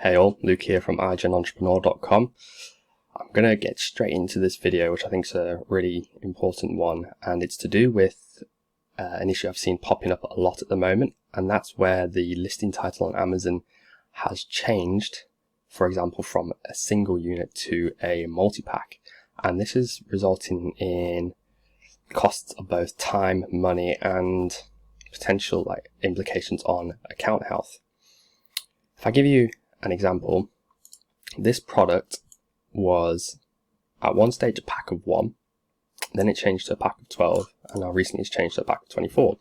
Hey all, Luke here from iGenentrepreneur.com. I'm going to get straight into this video, which I think is a really important one, and it's to do with an issue I've seen popping up a lot at the moment, and that's where the listing title on Amazon has changed, for example, from a single unit to a multi-pack, and this is resulting in costs of both time, money, and potential implications on account health. If I give you an example, this product was at one stage a pack of 1, then it changed to a pack of 12, and now recently it's changed to a pack of 24.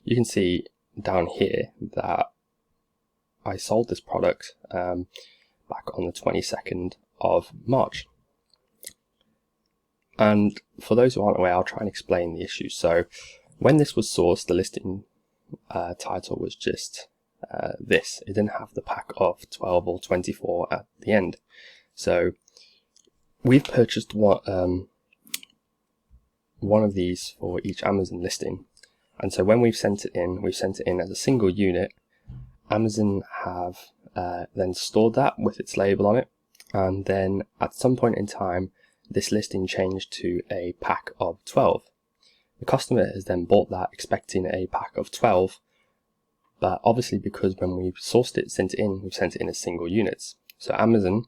You can see down here that I sold this product back on the 22nd of March. And for those who aren't aware, I'll try and explain the issue. So when this was sourced, the listing title was just this. It didn't have the pack of 12 or 24 at the end. So we've purchased one of these for each Amazon listing, and so when we've sent it in as a single unit. Amazon have then stored that with its label on it, and then at some point in time this listing changed to a pack of 12. The customer has then bought that expecting a pack of 12, but obviously because when we've sourced it, we've sent it in as single units. So Amazon,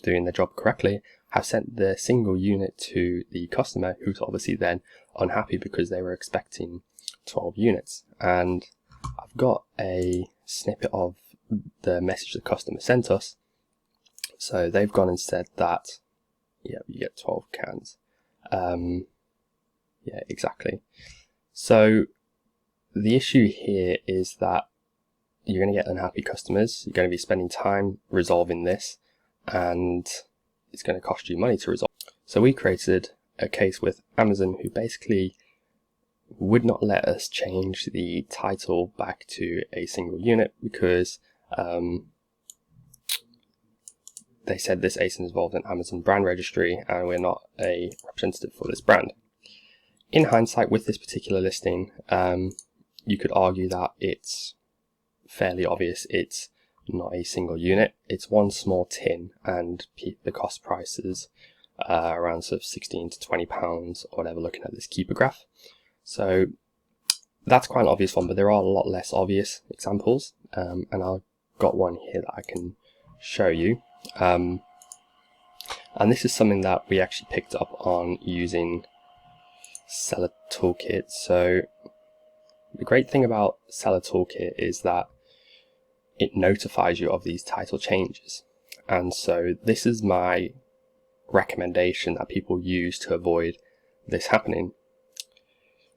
doing their job correctly, have sent the single unit to the customer, who's obviously then unhappy because they were expecting 12 units. And I've got a snippet of the message the customer sent us. So they've gone and said that, yeah, you get 12 cans. Yeah, exactly. So the issue here is that you're going to get unhappy customers. You're going to be spending time resolving this, and it's going to cost you money to resolve. So we created a case with Amazon, who basically would not let us change the title back to a single unit because they said this ASIN is involved in Amazon brand registry and we're not a representative for this brand. In hindsight, with this particular listing, you could argue that it's fairly obvious it's not a single unit. It's one small tin, and the cost price is around sort of 16 to 20 pounds or whatever, looking at this keeper graph. So that's quite an obvious one, but there are a lot less obvious examples, and I've got one here that I can show you. And this is something that we actually picked up on using SellerToolKit. So the great thing about SellerToolKit is that it notifies you of these title changes, and so this is my recommendation that people use to avoid this happening.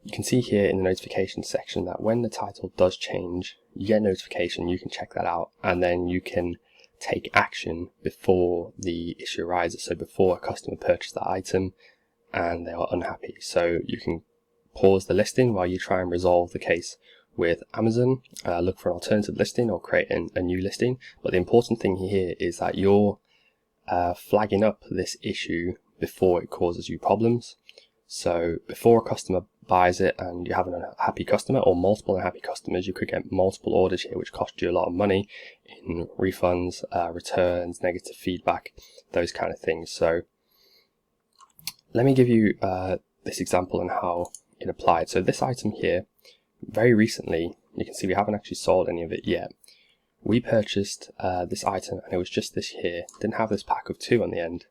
You can see here in the notification section that when the title does change, you get a notification. You can check that out, and then you can take action before the issue arises. So before a customer purchases that item and they are unhappy, so you can pause the listing while you try and resolve the case with Amazon, look for an alternative listing or create a new listing. But the important thing here is that you're flagging up this issue before it causes you problems. So before a customer buys it and you have an unhappy customer or multiple unhappy customers, you could get multiple orders here which cost you a lot of money in refunds, returns, negative feedback, those kind of things. So let me give you this example and how it applied. So this item here, very recently, you can see we haven't actually sold any of it yet. We purchased this item and it was just this here, didn't have this pack of 2 on the end.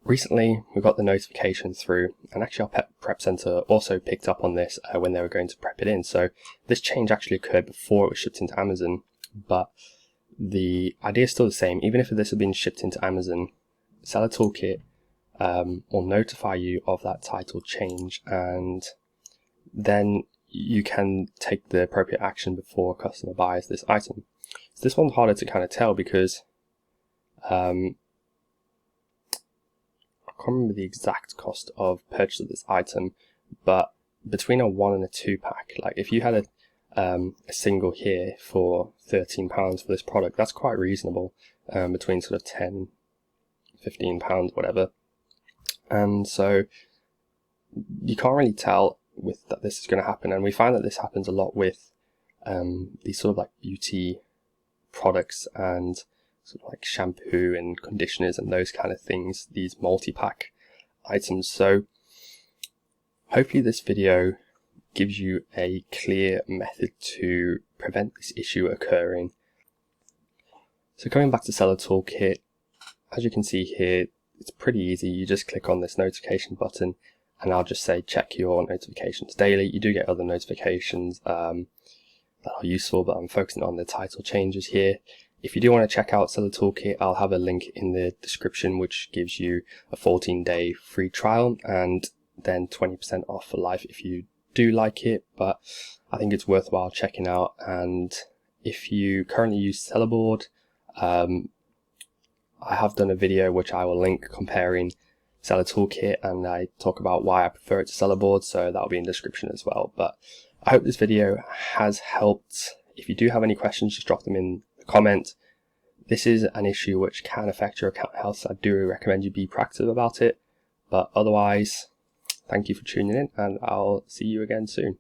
Recently we got the notification through, and actually our prep center also picked up on this when they were going to prep it in. So this change actually occurred before it was shipped into Amazon, but the idea is still the same. Even if this had been shipped into Amazon, SellerToolKit will notify you of that title change, and then you can take the appropriate action before a customer buys this item. So this one's harder to kind of tell because I can't remember the exact cost of purchase of this item, but between a 1 and a 2 pack, like if you had a single here for £13 for this product, that's quite reasonable, between sort of 10, 15 pounds, whatever. And so you can't really tell with that this is going to happen, and we find that this happens a lot with these sort of like beauty products and sort of like shampoo and conditioners and those kind of things, these multi-pack items. So hopefully this video gives you a clear method to prevent this issue occurring. So coming back to SellerToolKit, as you can see here, it's pretty easy. You just click on this notification button and I'll just say check your notifications daily. You do get other notifications that are useful, but I'm focusing on the title changes here. If you do want to check out SellerToolKit, I'll have a link in the description which gives you a 14-day free trial and then 20% off for life if you do like it. But I think it's worthwhile checking out. And if you currently use Sellerboard, I have done a video which I will link comparing SellerToolKit, and I talk about why I prefer it to Sellerboard, so that'll be in the description as well. But I hope this video has helped. If you do have any questions, just drop them in the comment. This is an issue which can affect your account health, so I do recommend you be proactive about it. But otherwise, thank you for tuning in, and I'll see you again soon.